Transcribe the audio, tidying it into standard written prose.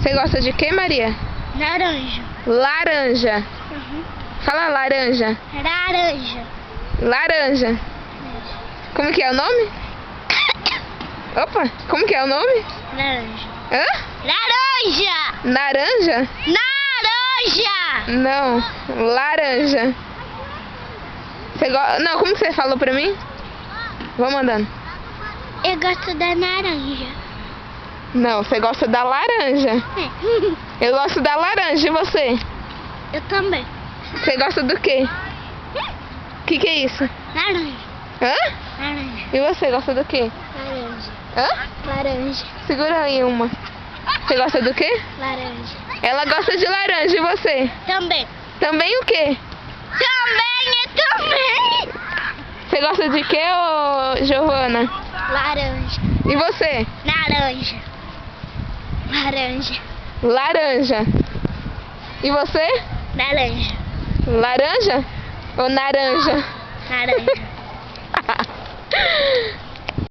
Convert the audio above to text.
Você gosta de quê, Maria? Laranja. Laranja. Fala laranja. Laranja. Laranja. Como que é o nome? Opa, como que é o nome? Laranja. Hã? Laranja. Naranja? Laranja. Não, laranja. Não, como que você falou pra mim? Vamos andando. Eu gosto da laranja. Não, você gosta da laranja. Eu gosto da laranja, e você? Eu também. Você gosta do quê? O que é isso? Laranja. Hã? Laranja. E você gosta do quê? Laranja. Hã? Laranja. Segura aí uma. Você gosta do quê? Laranja. Ela gosta de laranja, e você? Também. Também o quê? Também. Você gosta de quê, ô Giovana? Laranja. E você? Laranja. Laranja. Laranja. E você? Laranja. Laranja? Ou naranja? Laranja.